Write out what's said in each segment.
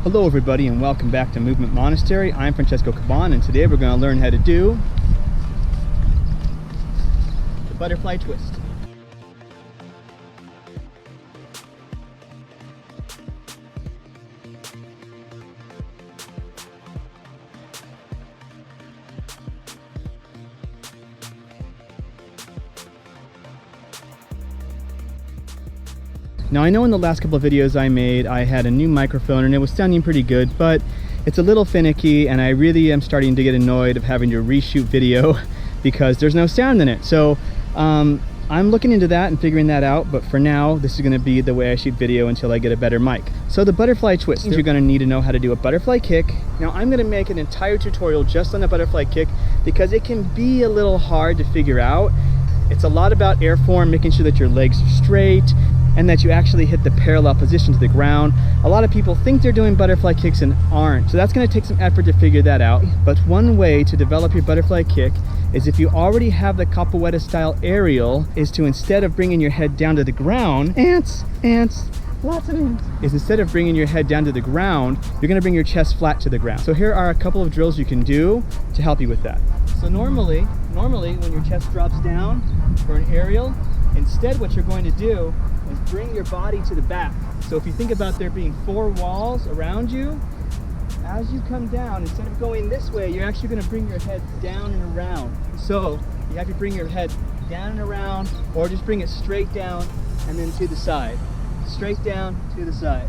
Hello everybody and welcome back to Movement Monastery. I'm FrancescoGCaban and today we're going to learn how to do the butterfly twist. Now I know in the last couple of videos I made, I had a new microphone and it was sounding pretty good, but it's a little finicky and I really am starting to get annoyed of having to reshoot video because there's no sound in it. So I'm looking into that and figuring that out, but for now, this is gonna be the way I shoot video until I get a better mic. So the butterfly twist, you're gonna need to know how to do a butterfly kick. Now I'm gonna make an entire tutorial just on the butterfly kick because it can be a little hard to figure out. It's a lot about airform, making sure that your legs are straight, and that you actually hit the parallel position to the ground. A lot of people think they're doing butterfly kicks and aren't, so that's gonna take some effort to figure that out. But one way to develop your butterfly kick is if you already have the Capoeira style aerial, is to instead of bringing your head down to the ground, ants, lots of ants, is instead of bringing your head down to the ground, you're gonna bring your chest flat to the ground. So here are a couple of drills you can do to help you with that. So normally when your chest drops down for an aerial, instead what you're going to do is bring your body to the back. So if you think about there being 4 walls around you, as you come down, instead of going this way, you're actually going to bring your head down and around. So you have to bring your head down and around, or just bring it straight down and then to the side. Straight down to the side.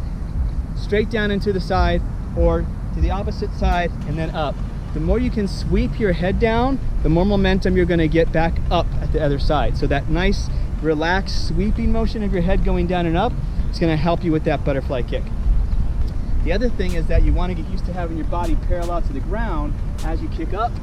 Straight down and to the side, or to the opposite side and then up. The more you can sweep your head down, the more momentum you're going to get back up at the other side. So that nice relaxed sweeping motion of your head going down and up is going to help you with that butterfly kick. The other thing is that you want to get used to having your body parallel to the ground as you kick up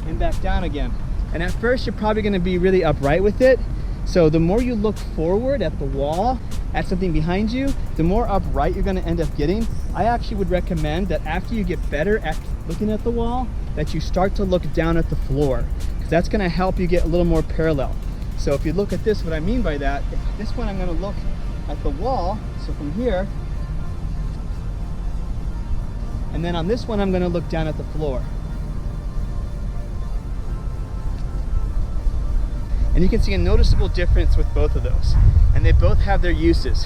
and back down again. And at first you're probably going to be really upright with it. So the more you look forward at the wall, at something behind you, the more upright you're going to end up getting. I actually would recommend that after you get better at looking at the wall, that you start to look down at the floor, because that's going to help you get a little more parallel. So if you look at this, what I mean by that, this one I'm going to look at the wall, so from here, and then on this one I'm going to look down at the floor. And you can see a noticeable difference with both of those, and they both have their uses.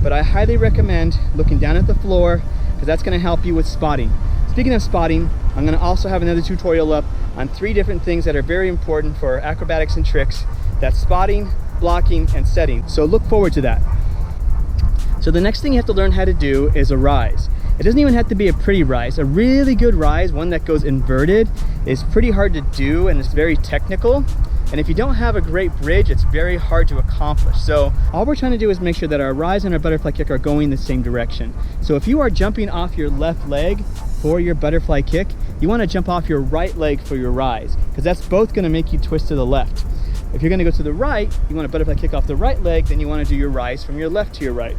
But I highly recommend looking down at the floor because that's going to help you with spotting. Speaking of spotting, I'm going to also have another tutorial up on 3 different things that are very important for acrobatics and tricks. That's spotting, blocking, and setting. So look forward to that. So the next thing you have to learn how to do is a rise. It doesn't even have to be a pretty rise. A really good rise, one that goes inverted, is pretty hard to do and it's very technical. And if you don't have a great bridge, it's very hard to accomplish. So all we're trying to do is make sure that our rise and our butterfly kick are going the same direction. So if you are jumping off your left leg for your butterfly kick, you want to jump off your right leg for your rise, because that's both going to make you twist to the left. If you're going to go to the right, you want a butterfly kick off the right leg, then you want to do your rise from your left to your right.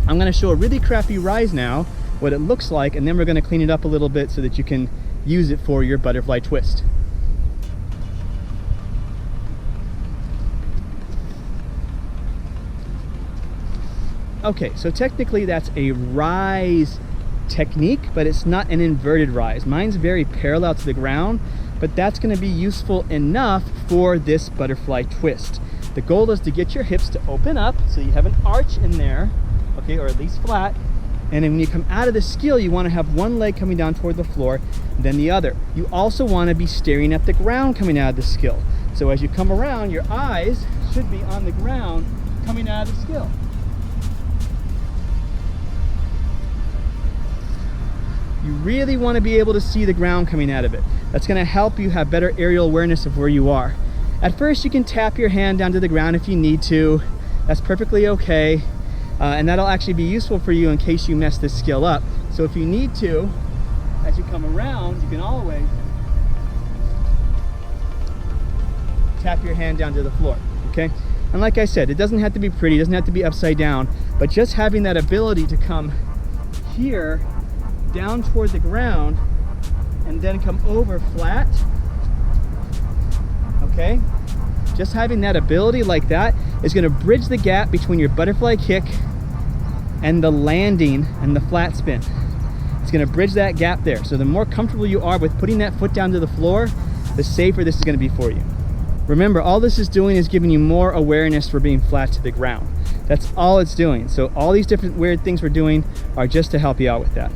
I'm going to show a really crappy rise now, what it looks like, and then we're going to clean it up a little bit so that you can use it for your butterfly twist. Okay, so technically that's a rise technique, but it's not an inverted rise. Mine's very parallel to the ground, but that's going to be useful enough for this butterfly twist. The goal is to get your hips to open up so you have an arch in there, okay, or at least flat. And then when you come out of the skill, you want to have one leg coming down toward the floor, then the other. You also want to be staring at the ground coming out of the skill. So as you come around, your eyes should be on the ground coming out of the skill. You really want to be able to see the ground coming out of it. That's going to help you have better aerial awareness of where you are. At first you can tap your hand down to the ground if you need to. That's perfectly okay. And that'll actually be useful for you in case you mess this skill up. So if you need to, as you come around, you can always tap your hand down to the floor, okay? And like I said, it doesn't have to be pretty, it doesn't have to be upside down, but just having that ability to come here down toward the ground and then come over flat, okay? Just having that ability like that is going to bridge the gap between your butterfly kick and the landing and the flat spin. It's gonna bridge that gap there. So the more comfortable you are with putting that foot down to the floor, the safer this is gonna be for you. Remember, all this is doing is giving you more awareness for being flat to the ground. That's all it's doing. So all these different weird things we're doing are just to help you out with that.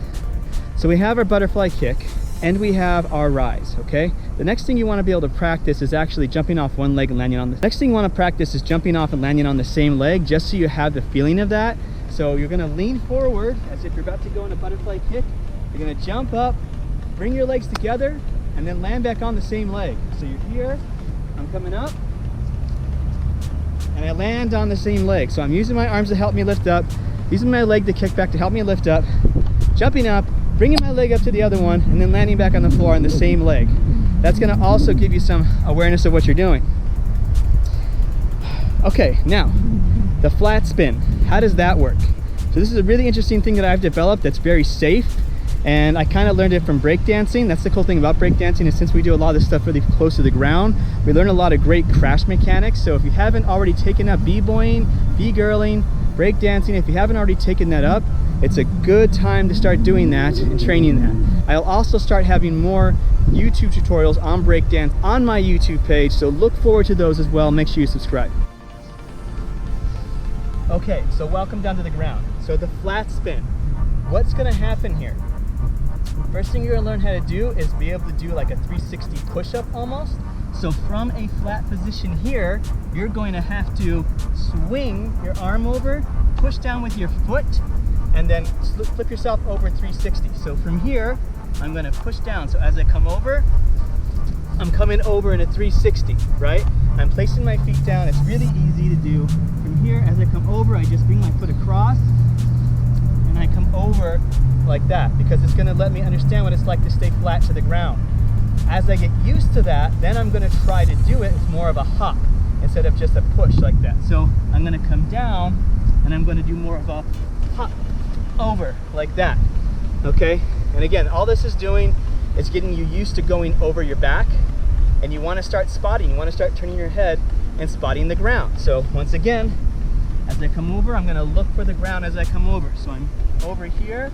So we have our butterfly kick and we have our rise, okay? The next thing you wanna be able to practice is actually jumping off one leg and landing on the next thing you wanna practice is jumping off and landing on the same leg, just so you have the feeling of that. So you're gonna lean forward as if you're about to go in a butterfly kick. You're gonna jump up, bring your legs together, and then land back on the same leg. So you're here, I'm coming up, and I land on the same leg. So I'm using my arms to help me lift up, using my leg to kick back to help me lift up, jumping up, bringing my leg up to the other one, and then landing back on the floor on the same leg. That's gonna also give you some awareness of what you're doing. Okay, now, the flat spin. How does that work? So this is a really interesting thing that I've developed that's very safe, and I kind of learned it from breakdancing. That's the cool thing about breakdancing, is since we do a lot of this stuff really close to the ground, we learn a lot of great crash mechanics. So if you haven't already taken up b-boying, b-girling, breakdancing, if you haven't already taken that up, it's a good time to start doing that and training that. I'll also start having more YouTube tutorials on breakdance on my YouTube page, so look forward to those as well. Make sure you subscribe. Okay, so welcome down to the ground. So the flat spin, what's gonna happen here? First thing you're gonna learn how to do is be able to do like a 360 push-up almost. So from a flat position here, you're going to have to swing your arm over, push down with your foot, and then flip yourself over 360. So from here, I'm gonna push down. So as I come over, I'm coming over in a 360, right? I'm placing my feet down. It's really easy to do. From here, as I come over, I just bring my foot across and I come over like that, because it's gonna let me understand what it's like to stay flat to the ground. As I get used to that, then I'm gonna try to do it as more of a hop instead of just a push like that. So I'm gonna come down and I'm gonna do more of a hop over like that, okay? And again, all this is doing is getting you used to going over your back, and you wanna start spotting, you wanna start turning your head and spotting the ground. So once again, as I come over, I'm gonna look for the ground as I come over. So I'm over here,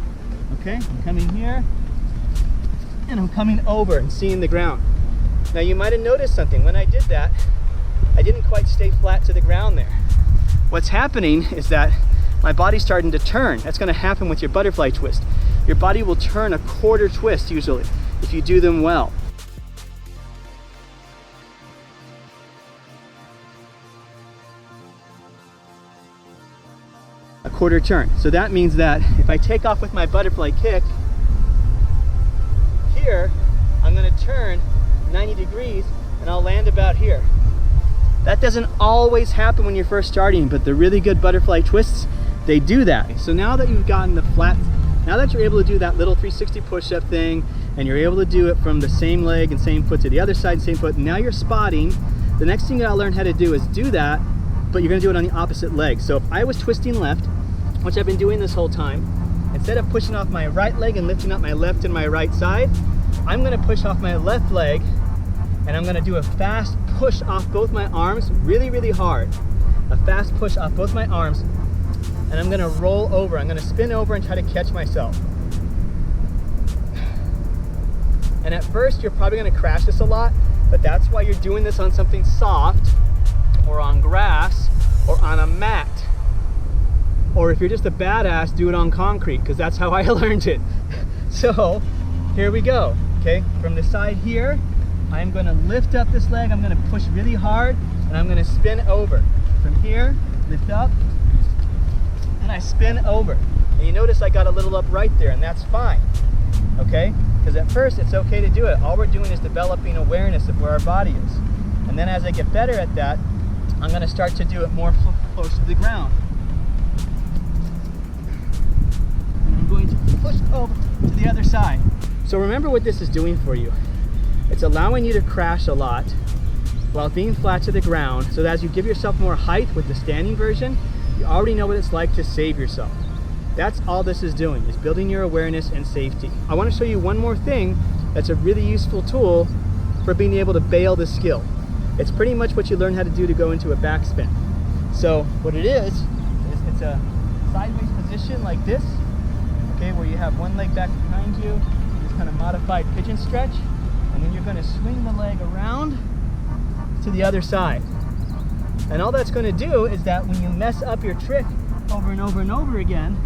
okay? I'm coming here, and I'm coming over and seeing the ground. Now you might have noticed something. When I did that, I didn't quite stay flat to the ground there. What's happening is that my body's starting to turn. That's gonna happen with your butterfly twist. Your body will turn a quarter twist usually, if you do them well. A quarter turn. So that means that if I take off with my butterfly kick, here, I'm gonna turn 90 degrees and I'll land about here. That doesn't always happen when you're first starting, but the really good butterfly twists, they do that. So now that you've gotten the flat, now that you're able to do that little 360 push-up thing, and you're able to do it from the same leg and same foot to the other side, same foot, now you're spotting. The next thing you gotta learn how to do is do that, but you're gonna do it on the opposite leg. So if I was twisting left, which I've been doing this whole time, instead of pushing off my right leg and lifting up my left and my right side, I'm gonna push off my left leg, and I'm gonna do a fast push off both my arms, really, really hard. A fast push off both my arms, and I'm gonna roll over. I'm gonna spin over and try to catch myself. And at first, you're probably gonna crash this a lot, but that's why you're doing this on something soft, or on grass, or on a mat. Or if you're just a badass, do it on concrete, because that's how I learned it. So, here we go, okay? From the side here, I'm gonna lift up this leg, I'm gonna push really hard, and I'm gonna spin over. From here, lift up, and I spin over. And you notice I got a little up right there, and that's fine, okay? Because at first, it's okay to do it. All we're doing is developing awareness of where our body is. And then as I get better at that, I'm gonna start to do it more close to the ground. And I'm going to push over to the other side. So remember what this is doing for you. It's allowing you to crash a lot while being flat to the ground, so that as you give yourself more height with the standing version, you already know what it's like to save yourself. That's all this is doing, is building your awareness and safety. I want to show you one more thing that's a really useful tool for being able to bail the skill. It's pretty much what you learn how to do to go into a backspin. So what it is it's a sideways position like this, okay, where you have one leg back behind you, this kind of modified pigeon stretch, and then you're going to swing the leg around to the other side. And all that's going to do is that when you mess up your trick over and over and over again,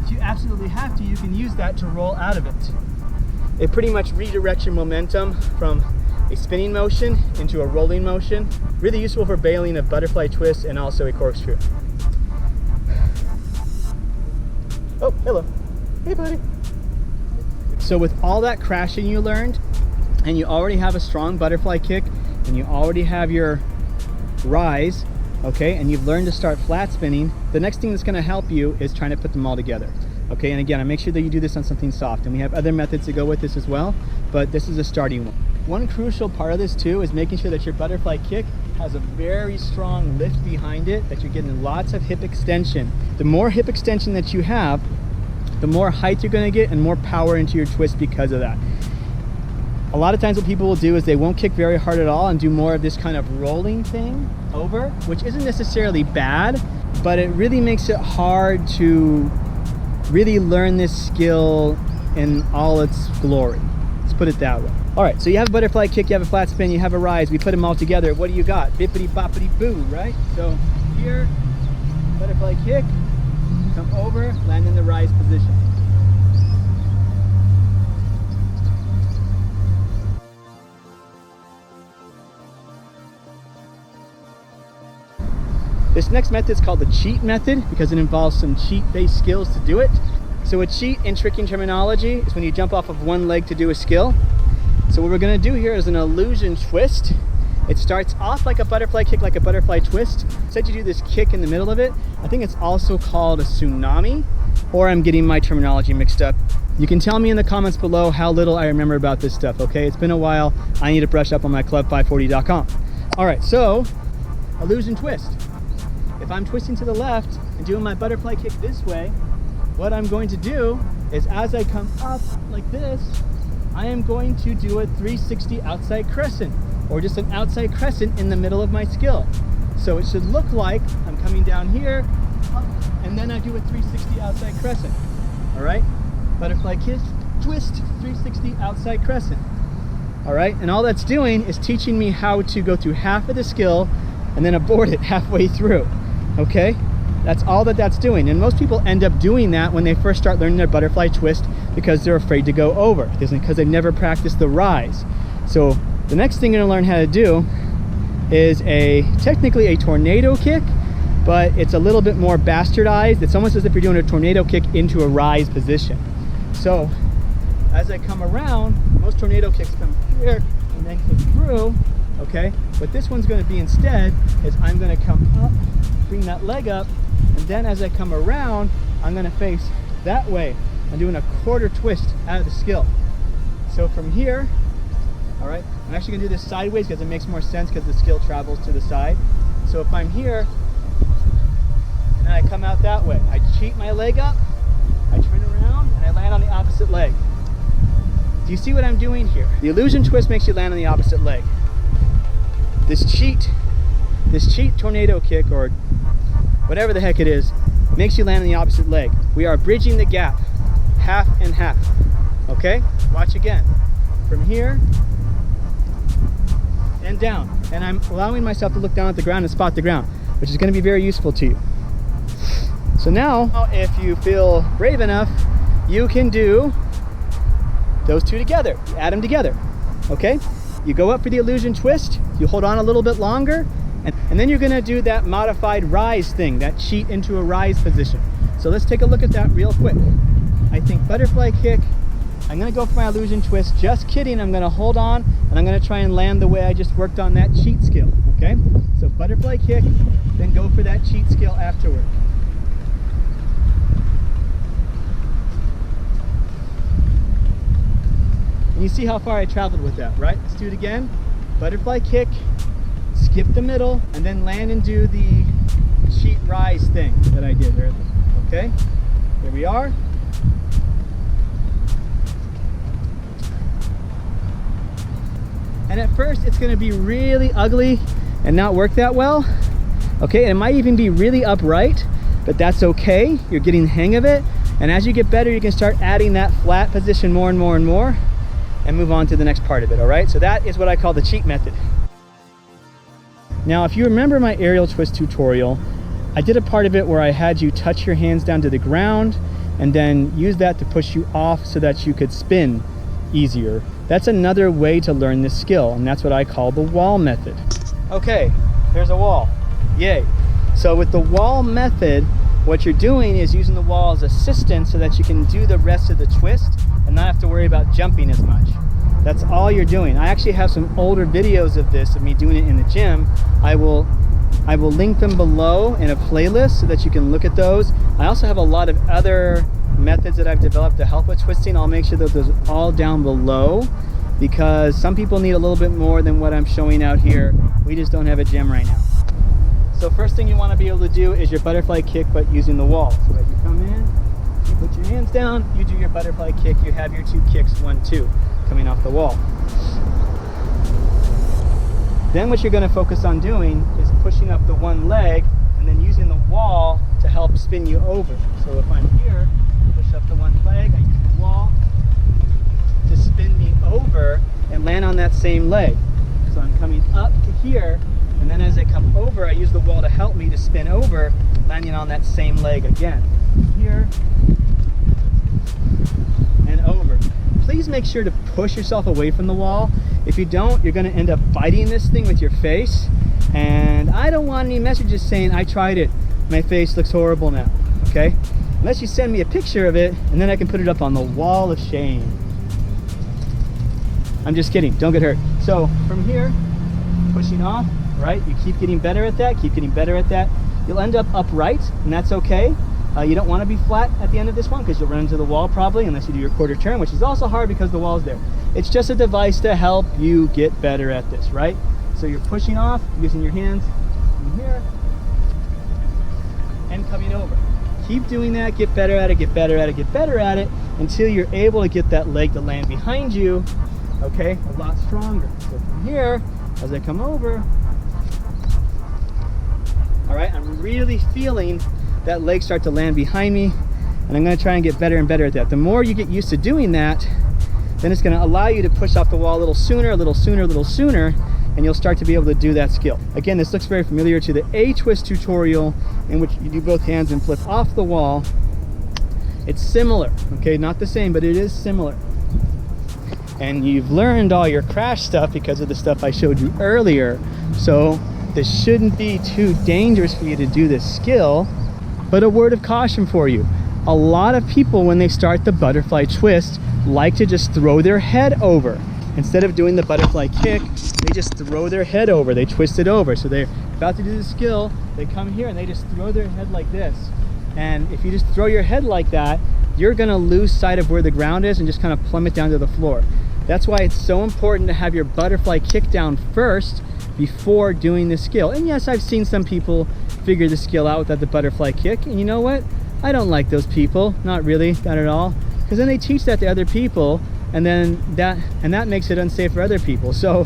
if you absolutely have to, you can use that to roll out of it. It pretty much redirects your momentum from a spinning motion into a rolling motion. Really useful for bailing a butterfly twist and also a corkscrew. Oh, hello. Hey, buddy. So with all that crashing you learned, and you already have a strong butterfly kick, and you already have your rise, okay, and you've learned to start flat spinning, the next thing that's going to help you is trying to put them all together. Okay, and again, I make sure that you do this on something soft, and we have other methods to go with this as well, but this is a starting one. One crucial part of this too is making sure that your butterfly kick has a very strong lift behind it, that you're getting lots of hip extension. The more hip extension that you have, the more height you're going to get and more power into your twist because of that. A lot of times what people will do is they won't kick very hard at all and do more of this kind of rolling thing over, which isn't necessarily bad, but it really makes it hard to really learn this skill in all its glory. Let's put it that way. All right, so you have a butterfly kick, you have a flat spin, you have a rise. We put them all together. What do you got? Bippity boppity boo, right? So here, butterfly kick, come over, land in the rise position. This next method is called the cheat method because it involves some cheat-based skills to do it. So a cheat in tricking terminology is when you jump off of one leg to do a skill. So what we're going to do here is an illusion twist. It starts off like a butterfly kick, like a butterfly twist. Instead you do this kick in the middle of it. I think it's also called a tsunami, or I'm getting my terminology mixed up. You can tell me in the comments below how little I remember about this stuff, okay? It's been a while. I need to brush up on my club540.com. All right, so illusion twist. If I'm twisting to the left and doing my butterfly kick this way, what I'm going to do is as I come up like this, I am going to do a 360 outside crescent, or just an outside crescent in the middle of my skill. So it should look like I'm coming down here, up, and then I do a 360 outside crescent. All right, butterfly kick, twist, 360 outside crescent. All right, and all that's doing is teaching me how to go through half of the skill and then abort it halfway through. Okay, that's all that's doing. And most people end up doing that when they first start learning their butterfly twist because they're afraid to go over, because they've never practiced the rise. So the next thing you're gonna learn how to do is technically a tornado kick, but it's a little bit more bastardized. It's almost as if you're doing a tornado kick into a rise position. So as I come around, most tornado kicks come here and then kick through, okay? What this one's gonna be instead is I'm gonna come up, bring that leg up, and then as I come around, I'm gonna face that way. I'm doing a quarter twist out of the skill. So from here, all right, I'm actually gonna do this sideways because it makes more sense because the skill travels to the side. So if I'm here, and then I come out that way, I cheat my leg up, I turn around, and I land on the opposite leg. Do you see what I'm doing here? The illusion twist makes you land on the opposite leg. This cheat tornado kick, or whatever the heck it is, makes you land on the opposite leg. We are bridging the gap, half and half. Okay, watch again. From here and down, and I'm allowing myself to look down at the ground and spot the ground, which is going to be very useful to you. So now, if you feel brave enough, you can do those two together. You add them together. Okay, you go up for the illusion twist, you hold on a little bit longer, and then you're going to do that modified rise thing, that cheat into a rise position. So let's take a look at that real quick. I think butterfly kick, I'm going to go for my illusion twist. Just kidding, I'm going to hold on and I'm going to try and land the way I just worked on that cheat skill. Okay, so butterfly kick, then go for that cheat skill afterward. And you see how far I traveled with that, right? Let's do it again. Butterfly kick, skip the middle, and then land and do the cheat rise thing that I did earlier. Okay, here we are. And at first it's going to be really ugly and not work that well. Okay, and it might even be really upright, but that's okay. You're getting the hang of it. And as you get better, you can start adding that flat position more and more and more and move on to the next part of it, all right? So that is what I call the cheat method. Now, if you remember my aerial twist tutorial, I did a part of it where I had you touch your hands down to the ground and then use that to push you off so that you could spin easier. That's another way to learn this skill, and that's what I call the wall method. Okay, there's a wall. Yay. So with the wall method, what you're doing is using the wall as assistance so that you can do the rest of the twist and not have to worry about jumping as much. That's all you're doing. I actually have some older videos of this, of me doing it in the gym. I will link them below in a playlist so that you can look at those. I also have a lot of other methods that I've developed to help with twisting. I'll make sure that those are all down below because some people need a little bit more than what I'm showing out here. We just don't have a gym right now. So first thing you want to be able to do is your butterfly kick, but using the wall. So as you come in, you put your hands down, you do your butterfly kick, you have your 2 kicks, 1, 2, coming off the wall. Then what you're going to focus on doing is pushing up the one leg and then using the wall to help spin you over. So if I'm here, push up the one leg, I use the wall to spin me over and land on that same leg. So I'm coming up to here, and then as I come over, I use the wall to help me to spin over, landing on that same leg again. Here and over. Please make sure to push yourself away from the wall. If you don't, you're going to end up fighting this thing with your face, and I don't want any messages saying I tried it, my face looks horrible now, okay? Unless you send me a picture of it, and then I can put it up on the wall of shame. I'm just kidding, don't get hurt. So from here, pushing off, right? You keep getting better at that, keep getting better at that. You'll end up upright, and that's okay. You don't want to be flat at the end of this one because you'll run into the wall probably unless you do your quarter turn, which is also hard because the wall's there. It's just a device to help you get better at this, right? So you're pushing off, using your hands from here, and coming over. Keep doing that, get better at it, get better at it, get better at it, until you're able to get that leg to land behind you, okay, a lot stronger. So from here, as I come over, all right, I'm really feeling that leg start to land behind me, and I'm going to try and get better and better at that. The more you get used to doing that, then it's going to allow you to push off the wall a little sooner, a little sooner, a little sooner, and you'll start to be able to do that skill. Again, this looks very familiar to the A-twist tutorial in which you do both hands and flip off the wall. It's similar, okay, not the same, but it is similar. And you've learned all your crash stuff because of the stuff I showed you earlier, so this shouldn't be too dangerous for you to do this skill. But a word of caution for you. A lot of people, when they start the butterfly twist, like to just throw their head over. Instead of doing the butterfly kick, they just throw their head over. They twist it over. So they're about to do the skill, they come here and they just throw their head like this. And if you just throw your head like that, you're gonna lose sight of where the ground is and just kind of plummet down to the floor. That's why it's so important to have your butterfly kick down first before doing the skill. And yes, I've seen some people figure the skill out without the butterfly kick, and you know what? I don't like those people, not really, not at all, because then they teach that to other people, and then that makes it unsafe for other people. So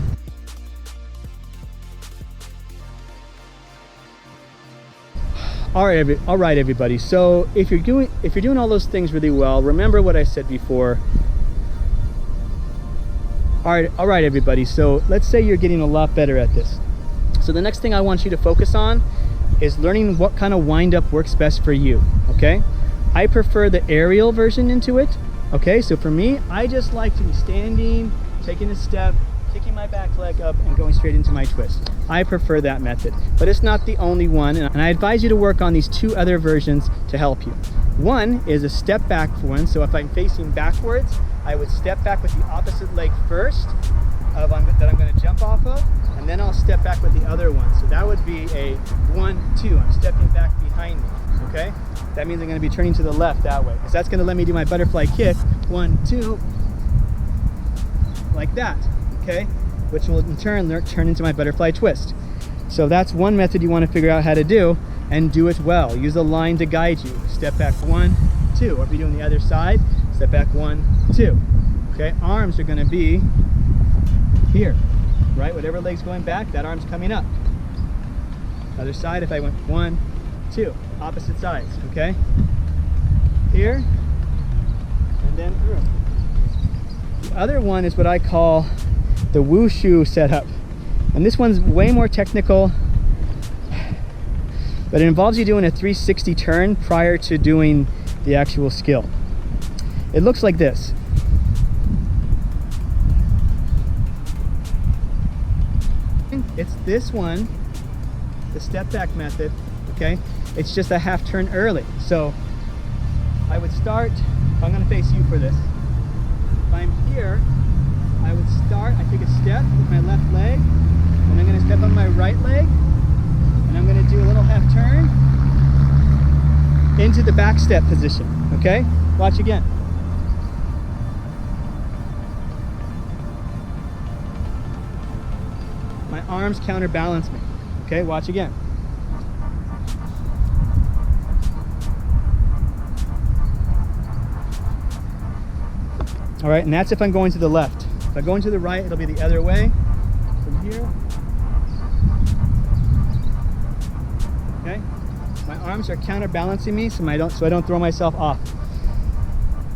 all right everybody, so if you're doing all those things really well, remember what I said before. All right everybody, so let's say you're getting a lot better at this. So the next thing I want you to focus on is learning what kind of wind-up works best for you, okay? I prefer the aerial version into it, okay? So for me, I just like to be standing, taking a step, kicking my back leg up, and going straight into my twist. I prefer that method, but it's not the only one, and I advise you to work on these 2 other versions to help you. One is a step back one, so if I'm facing backwards, I would step back with the opposite leg first that I'm going to jump off of, and then I'll step back with the other one. So that would be a 1, 2. I'm stepping back behind me, okay? That means I'm going to be turning to the left that way, because that's going to let me do my butterfly kick, 1, 2, like that, okay? Which will in turn turn into my butterfly twist. So that's one method you want to figure out how to do, and do it well. Use a line to guide you. Step back 1, 2. Or if you're doing the other side, step back 1, 2. Okay, arms are going to be here, right? Whatever leg's going back, that arm's coming up. Other side, if I went 1, 2. opposite sides, okay? Here, and then through. The other one is what I call the Wushu setup. And this one's way more technical, but it involves you doing a 360 turn prior to doing the actual skill. It looks like this. It's this one, the step back method, okay? It's just a half turn early. So I would start, I'm gonna face you for this. If I'm here, I would start, I take a step with my left leg, and I'm gonna step on my right leg, and I'm gonna do a little half turn into the back step position, okay? Watch again. My arms counterbalance me, okay? Watch again. All right, and that's if I'm going to the left. If I'm going to the right, it'll be the other way. From here. Okay? My arms are counterbalancing me so I don't throw myself off.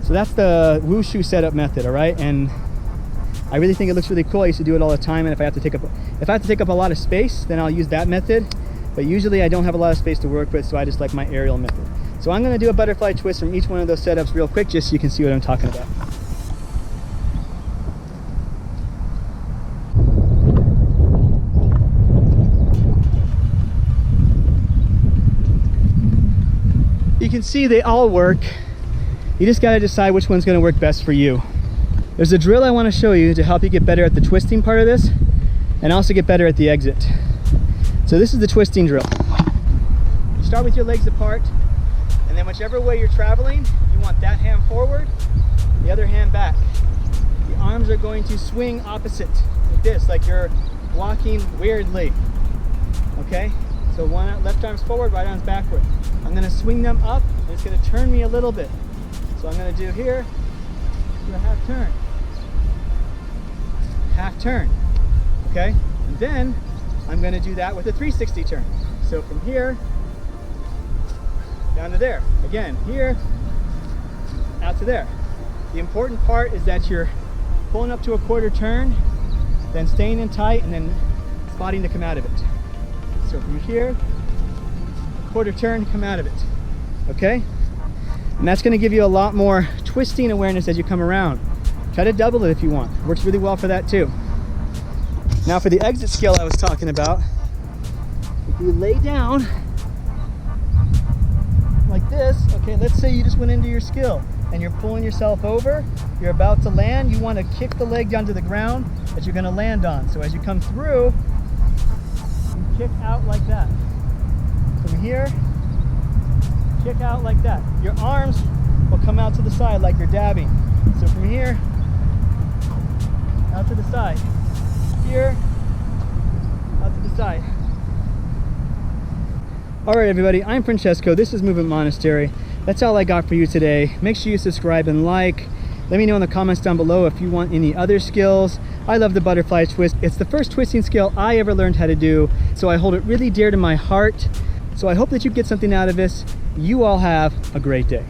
So that's the Wushu setup method, all right? And I really think it looks really cool. I used to do it all the time, and if I have to take up a lot of space, then I'll use that method. But usually I don't have a lot of space to work with, so I just like my aerial method. So I'm gonna do a butterfly twist from each one of those setups real quick, just so you can see what I'm talking about. You can see they all work. You just got to decide which one's going to work best for you. There's a drill I want to show you to help you get better at the twisting part of this and also get better at the exit. So this is the twisting drill. You start with your legs apart, and then whichever way you're traveling, you want that hand forward, the other hand back. The arms are going to swing opposite, like this, like you're walking weirdly. Okay? So left arm's forward, right arm's backward. I'm gonna swing them up, and it's gonna turn me a little bit. So I'm gonna do here, do a half turn, okay? And then I'm gonna do that with a 360 turn. So from here, down to there. Again, here, out to there. The important part is that you're pulling up to a quarter turn, then staying in tight, and then spotting to come out of it. So from here, quarter turn, come out of it, okay? And that's gonna give you a lot more twisting awareness as you come around. Try to double it if you want. Works really well for that too. Now for the exit skill I was talking about, if you lay down like this, okay, let's say you just went into your skill and you're pulling yourself over, you're about to land, you wanna kick the leg down to the ground that you're gonna land on. So as you come through, you kick out like that. From here, kick out like that. Your arms will come out to the side like you're dabbing. So from here, out to the side. Here, out to the side. All right, everybody, I'm Francesco. This is Movement Monastery. That's all I got for you today. Make sure you subscribe and like. Let me know in the comments down below if you want any other skills. I love the butterfly twist. It's the first twisting skill I ever learned how to do, so I hold it really dear to my heart. So I hope that you get something out of this. You all have a great day.